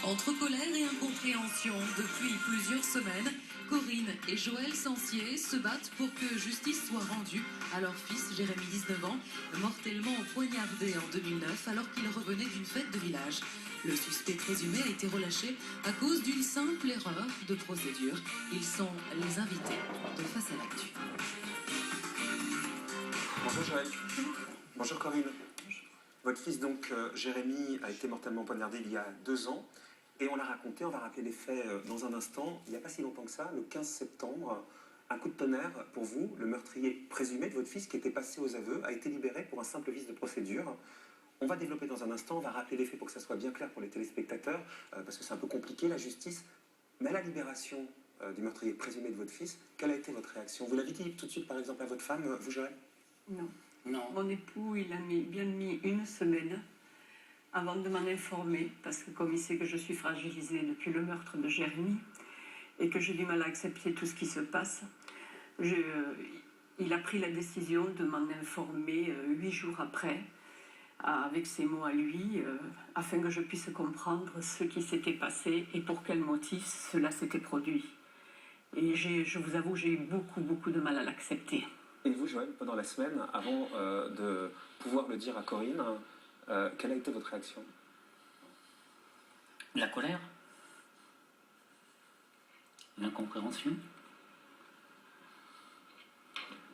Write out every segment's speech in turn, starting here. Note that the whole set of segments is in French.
Entre colère et incompréhension, depuis plusieurs semaines, Corinne et Joël Sancier se battent pour que justice soit rendue à leur fils, Jérémy, 19 ans, mortellement poignardé en 2009 alors qu'il revenait d'une fête de village. Le suspect présumé a été relâché à cause d'une simple erreur de procédure. Ils sont les invités de Face à l'actu. Bonjour Joël. Bonjour Corinne. Votre fils donc Jérémy a été mortellement poignardé il y a 2 ans et on l'a raconté, on va rappeler les faits dans un instant. Il n'y a pas si longtemps que ça, le 15 septembre, un coup de tonnerre pour vous, le meurtrier présumé de votre fils qui était passé aux aveux a été libéré pour un simple vice de procédure. On va développer dans un instant, on va rappeler les faits pour que ça soit bien clair pour les téléspectateurs parce que c'est un peu compliqué la justice. Mais à la libération du meurtrier présumé de votre fils, quelle a été votre réaction? Vous l'avez dit tout de suite par exemple à votre femme, vous Joël? Non. Mon époux, il a bien mis 1 semaine avant de m'en informer, parce que comme il sait que je suis fragilisée depuis le meurtre de Jérémy, et que j'ai du mal à accepter tout ce qui se passe, il a pris la décision de m'en informer 8 jours après, avec ses mots à lui, afin que je puisse comprendre ce qui s'était passé et pour quel motif cela s'était produit. Et je vous avoue, j'ai eu beaucoup de mal à l'accepter. Et vous, Joël, pendant la semaine, avant de pouvoir le dire à Corinne, quelle a été votre réaction? La colère, l'incompréhension,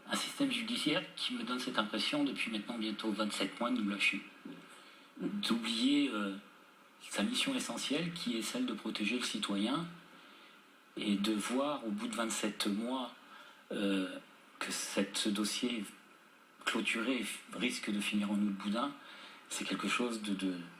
un système judiciaire qui me donne cette impression depuis maintenant bientôt 27 mois de nous lâcher, d'oublier sa mission essentielle qui est celle de protéger le citoyen et de voir au bout de 27 mois que ce dossier clôturé risque de finir en eau de boudin, c'est quelque chose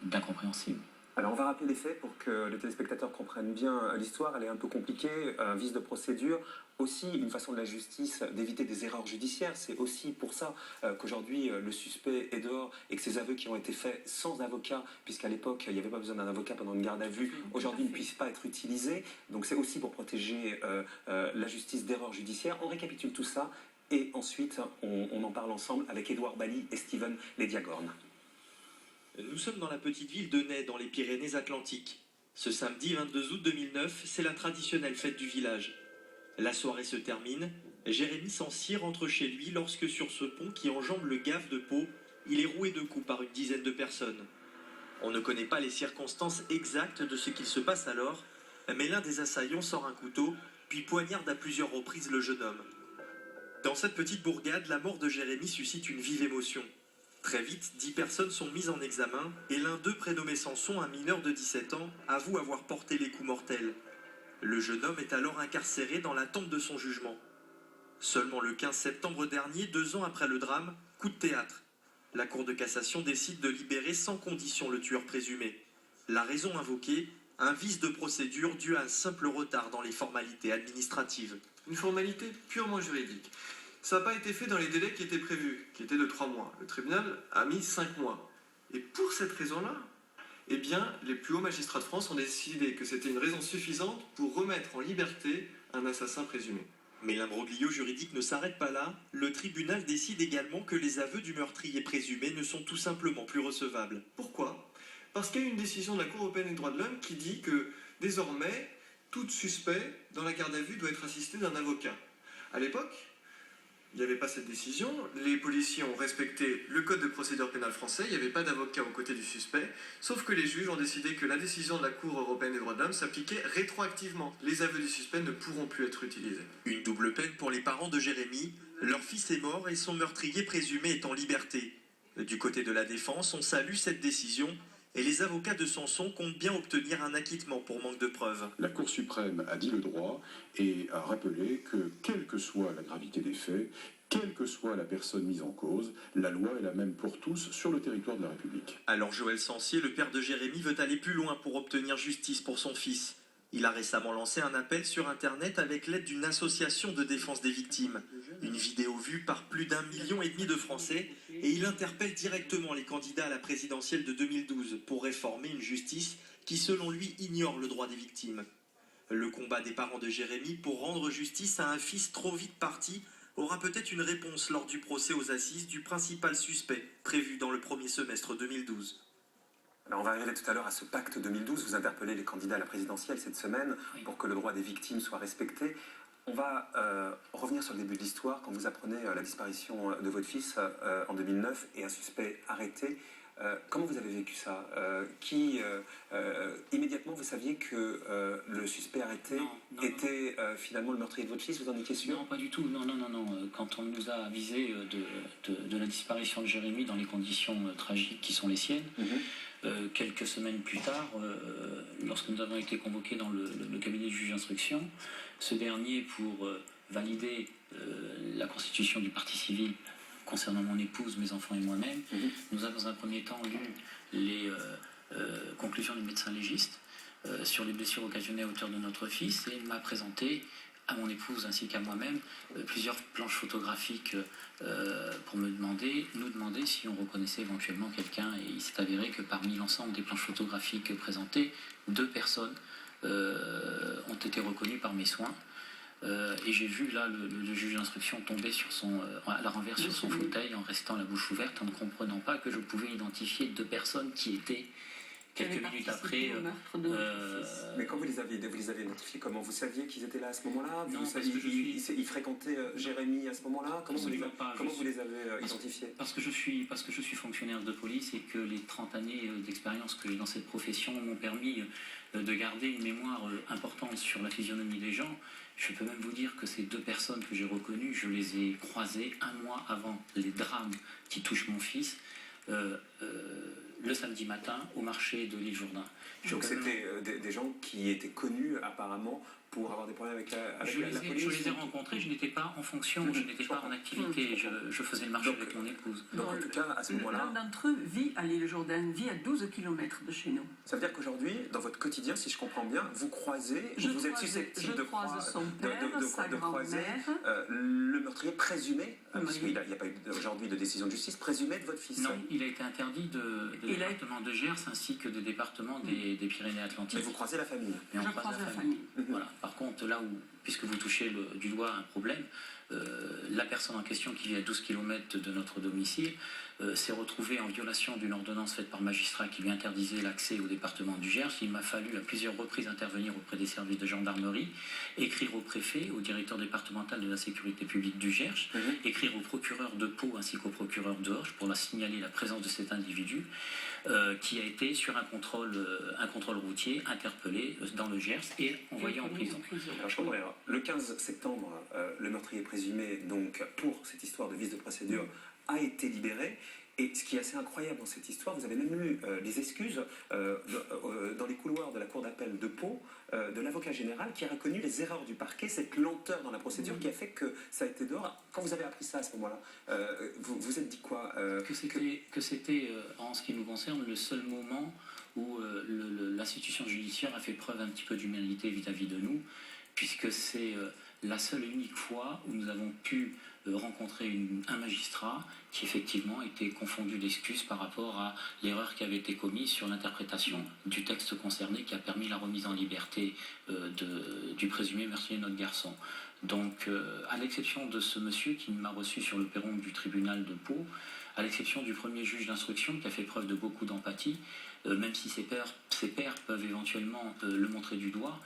d'incompréhensible. Alors on va rappeler les faits pour que les téléspectateurs comprennent bien l'histoire. Elle est un peu compliquée, un vice de procédure, aussi une façon de la justice d'éviter des erreurs judiciaires. C'est aussi pour ça qu'aujourd'hui le suspect est dehors et que ces aveux qui ont été faits sans avocat, puisqu'à l'époque il n'y avait pas besoin d'un avocat pendant une garde à vue, aujourd'hui ne puissent pas être utilisés. Donc c'est aussi pour protéger la justice d'erreurs judiciaires. On récapitule tout ça et ensuite on en parle ensemble avec Édouard Bailly et Steven Lédiagorn. Nous sommes dans la petite ville de Ney, dans les Pyrénées-Atlantiques. Ce samedi 22 août 2009, c'est la traditionnelle fête du village. La soirée se termine, Jérémy Sancier rentre chez lui lorsque sur ce pont qui enjambe le gave de Pau, il est roué de coups par une dizaine de personnes. On ne connaît pas les circonstances exactes de ce qu'il se passe alors, mais l'un des assaillants sort un couteau, puis poignarde à plusieurs reprises le jeune homme. Dans cette petite bourgade, la mort de Jérémy suscite une vive émotion. Très vite, 10 personnes sont mises en examen et l'un d'eux, prénommé Samson, un mineur de 17 ans, avoue avoir porté les coups mortels. Le jeune homme est alors incarcéré dans l'attente de son jugement. Seulement le 15 septembre dernier, 2 ans après le drame, coup de théâtre. La Cour de cassation décide de libérer sans condition le tueur présumé. La raison invoquée, un vice de procédure dû à un simple retard dans les formalités administratives. Une formalité purement juridique. Ça n'a pas été fait dans les délais qui étaient prévus, qui étaient de 3 mois. Le tribunal a mis 5 mois. Et pour cette raison-là, eh bien, les plus hauts magistrats de France ont décidé que c'était une raison suffisante pour remettre en liberté un assassin présumé. Mais l'imbroglio juridique ne s'arrête pas là. Le tribunal décide également que les aveux du meurtrier présumé ne sont tout simplement plus recevables. Pourquoi? Parce qu'il y a une décision de la Cour européenne des droits de l'homme qui dit que, désormais, tout suspect dans la garde à vue doit être assisté d'un avocat. À l'époque, il n'y avait pas cette décision, les policiers ont respecté le code de procédure pénale français, il n'y avait pas d'avocat aux côtés du suspect, sauf que les juges ont décidé que la décision de la Cour européenne des droits de l'homme s'appliquait rétroactivement. Les aveux du suspect ne pourront plus être utilisés. Une double peine pour les parents de Jérémy. Leur fils est mort et son meurtrier présumé est en liberté. Du côté de la défense, on salue cette décision et les avocats de Samson comptent bien obtenir un acquittement pour manque de preuves. La Cour suprême a dit le droit et a rappelé que, quelle que soit la gravité des faits, quelle que soit la personne mise en cause, la loi est la même pour tous sur le territoire de la République. Alors Joël Sancier, le père de Jérémy, veut aller plus loin pour obtenir justice pour son fils. Il a récemment lancé un appel sur Internet avec l'aide d'une association de défense des victimes. Une vidéo vue par plus d'1,5 million de Français et il interpelle directement les candidats à la présidentielle de 2012 pour réformer une justice qui, selon lui, ignore le droit des victimes. Le combat des parents de Jérémy pour rendre justice à un fils trop vite parti aura peut-être une réponse lors du procès aux assises du principal suspect prévu dans le premier semestre 2012. Alors on va arriver tout à l'heure à ce pacte 2012. Vous interpellez les candidats à la présidentielle cette semaine Oui. pour que le droit des victimes soit respecté. On va revenir sur le début de l'histoire quand vous apprenez la disparition de votre fils en 2009 et un suspect arrêté. Comment vous avez vécu ça immédiatement, vous saviez que le suspect arrêté était finalement le meurtrier de votre fils, vous en étiez sûr? Non, pas du tout. Non. Quand on nous a avisé de la disparition de Jérémy dans les conditions tragiques qui sont les siennes, quelques semaines plus tard, lorsque nous avons été convoqués dans le cabinet du juge d'instruction, ce dernier, pour valider la constitution du parti civil concernant mon épouse, mes enfants et moi-même, nous avons dans un premier temps lu les conclusions du médecin légiste sur les blessures occasionnées à hauteur de notre fils et m'a présenté à mon épouse ainsi qu'à moi-même plusieurs planches photographiques pour nous demander si on reconnaissait éventuellement quelqu'un. Et il s'est avéré que parmi l'ensemble des planches photographiques présentées, 2 personnes ont été reconnues par mes soins. Et j'ai vu là le juge d'instruction tomber à la renverse sur son fauteuil en restant la bouche ouverte, en ne comprenant pas que je pouvais identifier 2 personnes qui étaient quelques minutes après. Mais quand vous les avez identifiés, comment vous saviez qu'ils étaient là à ce moment-là? Non, Vous parce que ils fréquentaient Jérémy à ce moment-là? Comment vous les avez Parce identifiés? Parce que je suis fonctionnaire de police et que les 30 années d'expérience que j'ai dans cette profession m'ont permis de garder une mémoire importante sur la physionomie des gens. Je peux même vous dire que ces 2 personnes que j'ai reconnues, je les ai croisées 1 mois avant les drames qui touchent mon fils, le samedi matin au marché de l'île Jourdain. Donc c'était des gens qui étaient connus apparemment pour avoir des problèmes avec la police? Je les ai rencontrés, je n'étais pas en fonction, je n'étais pas en activité, je faisais le marché avec mon épouse. Donc en tout cas, à ce moment-là... L'un d'entre eux vit à l'île Jourdain, vit à 12 km de chez nous. Ça veut dire qu'aujourd'hui, dans votre quotidien, si je comprends bien, vous croisez, vous êtes susceptible de croise son père, sa croiser grand-mère. le meurtrier présumé, parce qu'il n'y a pas eu aujourd'hui de décision de justice, présumé de votre fils. Non, il a été interdit des départements de Gers ainsi que des départements des Pyrénées-Atlantiques. Mais vous croisez la famille? Mais on Je croise croise la la famille. famille. Voilà. Par contre, là où, puisque vous touchez du doigt un problème, la personne en question qui vit à 12 km de notre domicile s'est retrouvée en violation d'une ordonnance faite par magistrat qui lui interdisait l'accès au département du Gers. Il m'a fallu à plusieurs reprises intervenir auprès des services de gendarmerie, écrire au préfet, au directeur départemental de la sécurité publique du Gers, écrire au procureur de Pau ainsi qu'au procureur de Orge pour signaler la présence de cet individu qui a été sur un contrôle routier interpellé dans le Gers et envoyé en prison. Alors, je comprends rien. Le 15 septembre, le meurtrier présumé, donc, pour cette histoire de vice de procédure, a été libéré. Et ce qui est assez incroyable dans cette histoire, vous avez même eu les excuses dans les couloirs de la cour d'appel de Pau de l'avocat général qui a reconnu les erreurs du parquet, cette lenteur dans la procédure qui a fait que ça a été dehors. Quand vous avez appris ça à ce moment-là, vous vous êtes dit quoi? Que c'était, en ce qui nous concerne, le seul moment où l'institution judiciaire a fait preuve un petit peu d'humilité vis-à-vis de nous, puisque c'est la seule et unique fois où nous avons pu rencontrer un magistrat qui effectivement était confondu d'excuses par rapport à l'erreur qui avait été commise sur l'interprétation du texte concerné qui a permis la remise en liberté du présumé meurtrier de notre garçon. Donc, à l'exception de ce monsieur qui m'a reçu sur le perron du tribunal de Pau, à l'exception du premier juge d'instruction qui a fait preuve de beaucoup d'empathie, même si ses pairs peuvent éventuellement le montrer du doigt,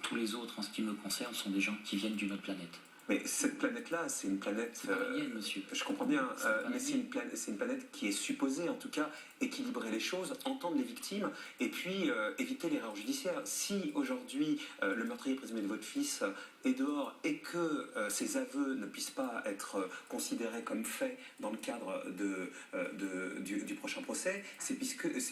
tous les autres, en ce qui me concerne, sont des gens qui viennent d'une autre planète. Mais cette planète-là, c'est une planète... C'est pas la mienne, monsieur. Je comprends bien, mais c'est une planète qui est supposée, en tout cas, équilibrer les choses, entendre les victimes, et puis éviter l'erreur judiciaire. Si aujourd'hui, le meurtrier présumé de votre fils est dehors et que ses aveux ne puissent pas être considérés comme faits dans le cadre du prochain procès, c'est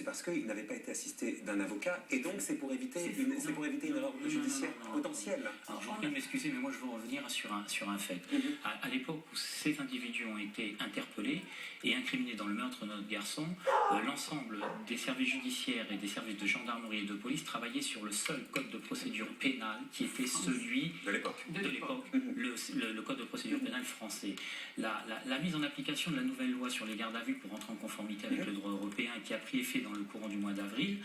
parce qu'il n'avait pas été assisté d'un avocat, et donc c'est pour éviter une erreur judiciaire potentielle. Alors, je vous prie de m'excuser, mais moi je veux revenir sur un fait. À l'époque où ces individus ont été interpellés et incriminés dans le meurtre de notre garçon, l'ensemble des services judiciaires et des services de gendarmerie et de police travaillaient sur le seul code de procédure pénale qui était celui de l'époque, le code de procédure pénale français. La mise en application de la nouvelle loi sur les gardes à vue pour entrer en conformité avec le droit européen qui a pris effet dans le courant du mois d'avril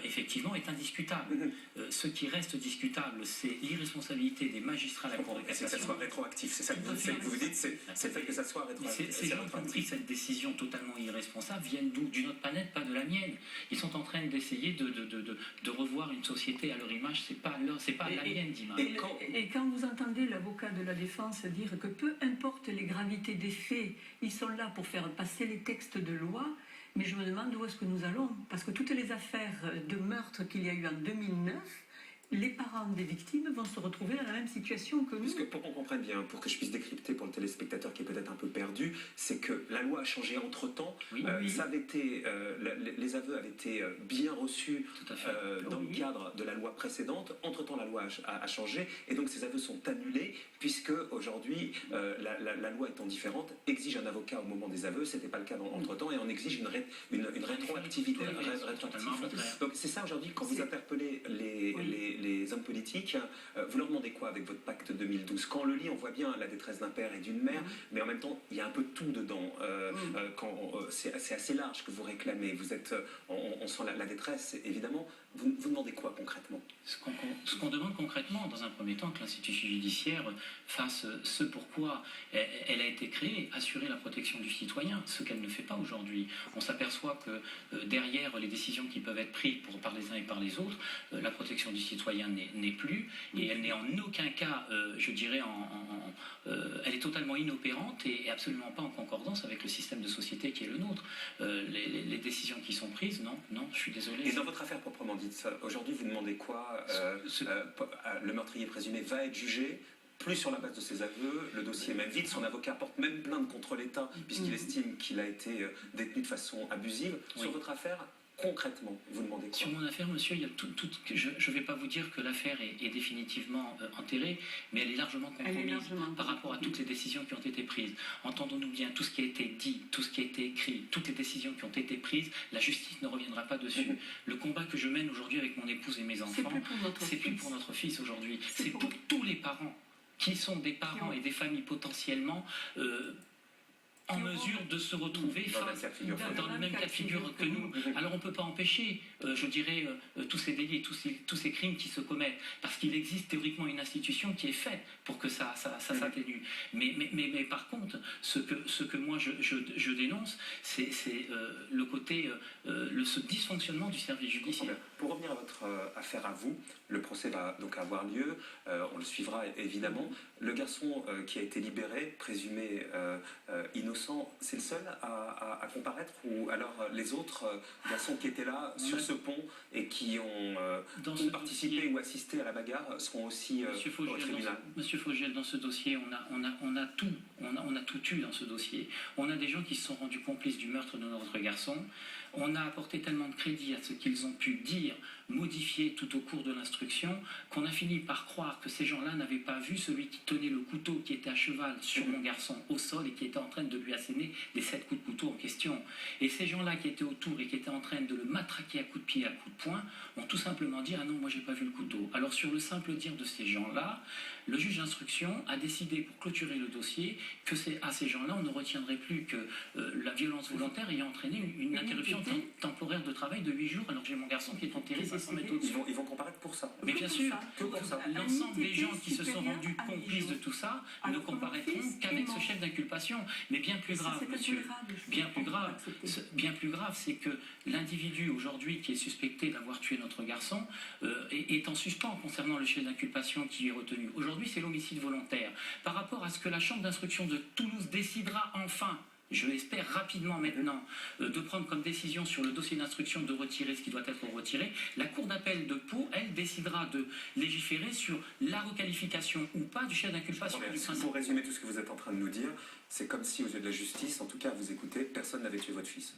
effectivement, est indiscutable. Ce qui reste discutable, c'est l'irresponsabilité des magistrats de la Cour de C'est que ça cassation. soit rétroactif, c'est ça que vous dites, c'est le fait que ça soit rétroactif. Ces gens qui ont pris cette décision totalement irresponsable viennent d'une autre planète, pas de la mienne. Ils sont en train d'essayer de revoir une société à leur image, c'est pas la mienne d'image. Et quand vous entendez l'avocat de la défense dire que peu importe les gravités des faits, ils sont là pour faire passer les textes de loi, mais je me demande où est-ce que nous allons. Parce que toutes les affaires de meurtre qu'il y a eu en 2009, les parents des victimes vont se retrouver dans la même situation que nous. Parce que pour qu'on comprenne bien, pour que je puisse décrypter pour le téléspectateur qui est peut-être un peu perdu, c'est que la loi a changé entre-temps. Oui. Ça avait été, les aveux avaient été bien reçus Tout à fait. dans le cadre de la loi précédente. Entre-temps, la loi a changé et donc ces aveux sont annulés puisque aujourd'hui, la loi étant différente, exige un avocat au moment des aveux. C'était pas le cas entre-temps et on exige une rétroactivité. Donc c'est ça aujourd'hui, quand vous interpellez les hommes politiques, vous leur demandez quoi avec votre pacte 2012? Quand on le lit, on voit bien la détresse d'un père et d'une mère, mais en même temps, il y a un peu de tout dedans. C'est assez large que vous réclamez. On sent la détresse, évidemment. Vous demandez quoi concrètement? Ce qu'on demande concrètement, dans un premier temps, que l'institution judiciaire fasse ce pourquoi elle a été créée, assurer la protection du citoyen, ce qu'elle ne fait pas aujourd'hui. On s'aperçoit que derrière les décisions qui peuvent être prises par les uns et par les autres, la protection du citoyen n'est plus, et elle n'est en aucun cas, je dirais, elle est totalement inopérante et absolument pas en concordance avec le système de société qui est le nôtre. Les décisions qui sont prises, non, je suis désolé. Et dans votre affaire proprement dite, aujourd'hui, vous demandez quoi? Le meurtrier présumé va être jugé plus sur la base de ses aveux, le dossier est même vide, son avocat porte même plainte contre l'État puisqu'il estime qu'il a été détenu de façon abusive. Oui. Sur votre affaire, concrètement, vous demandez quoi? Sur mon affaire, monsieur, il y a je ne vais pas vous dire que l'affaire est définitivement enterrée, mais elle est largement compromise par rapport à toutes les décisions qui ont été prises. Entendons-nous bien, tout ce qui a été dit, tout ce qui a été écrit, toutes les décisions qui ont été prises, la justice ne reviendra pas dessus. Le combat que je mène aujourd'hui avec mon épouse et mes enfants, c'est plus pour notre fils aujourd'hui, c'est pour tous les parents qui sont des parents et des familles potentiellement en mesure de se retrouver dans le même cas de figure que nous. Alors on ne peut pas empêcher, je dirais, tous ces délits, tous ces crimes qui se commettent, parce qu'il existe théoriquement une institution qui est faite pour que ça s'atténue. Mais par contre, ce que moi je dénonce, c'est le côté, ce dysfonctionnement du service judiciaire. Pour revenir à votre affaire à vous, le procès va donc avoir lieu, on le suivra évidemment. Le garçon qui a été libéré, présumé innocent, c'est le seul à comparaître, ou alors les autres garçons qui étaient là sur ce pont et qui ont participé ou assisté à la bagarre seront aussi au tribunal? Monsieur Fogiel, dans ce dossier, on a tout eu dans ce dossier. On a des gens qui se sont rendus complices du meurtre de notre garçon. On a apporté tellement de crédit à ce qu'ils ont pu dire, modifier tout au cours de l'instruction, qu'on a fini par croire que ces gens-là n'avaient pas vu celui qui tenait le couteau qui était à cheval sur mon garçon au sol et qui était en train de lui asséner les 7 coups de couteau en question. Et ces gens-là qui étaient autour et qui étaient en train de le matraquer à coups de pied, à coups de poing, ont tout simplement dit « Ah non, moi j'ai pas vu le couteau ». Alors sur le simple dire de ces gens-là, le juge d'instruction a décidé pour clôturer le dossier que à ces gens-là, on ne retiendrait plus que la violence volontaire ayant entraîné une interruption temporaire de travail de 8 jours, alors que j'ai mon garçon qui est enterré par 100 mètres au-dessus. Ils vont comparaître pour ça. Mais bien sûr, que pour ça. L'ensemble des gens qui se sont rendus complices de tout ça ne comparaîtront qu'avec ce chef d'inculpation. Mais bien plus grave, monsieur, bien plus grave, c'est que l'individu aujourd'hui qui est suspecté d'avoir tué notre garçon est en suspens concernant le chef d'inculpation qui est retenu. Aujourd'hui, c'est l'homicide volontaire. Par rapport à ce que la chambre d'instruction de Toulouse décidera enfin, je l'espère rapidement maintenant, de prendre comme décision sur le dossier d'instruction de retirer ce qui doit être retiré, la Cour d'appel de Pau, elle, décidera de légiférer sur la requalification ou pas du chef d'inculpation. Pour résumer tout ce que vous êtes en train de nous dire, c'est comme si aux yeux de la justice, en tout cas vous écoutez, personne n'avait tué votre fils.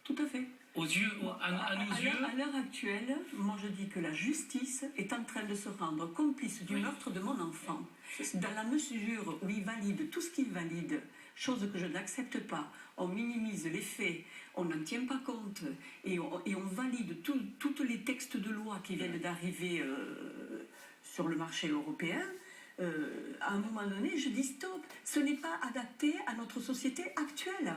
Tout à fait. Aux yeux, à nos yeux. À l'heure actuelle, moi je dis que la justice est en train de se rendre complice du meurtre de mon enfant. Dans la mesure où il valide tout ce qu'il valide, chose que je n'accepte pas, on minimise les faits, on n'en tient pas compte et on valide tous les textes de loi qui viennent d'arriver sur le marché européen. À un moment donné, je dis stop, ce n'est pas adapté à notre société actuelle.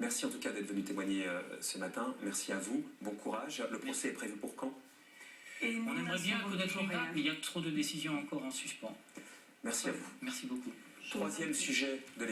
Merci en tout cas d'être venu témoigner ce matin. Merci à vous. Bon courage. Le procès est prévu pour quand? Et On aimerait bien connaître une date, mais il y a trop de décisions encore en suspens. Merci à vous. Merci beaucoup. Troisième sujet de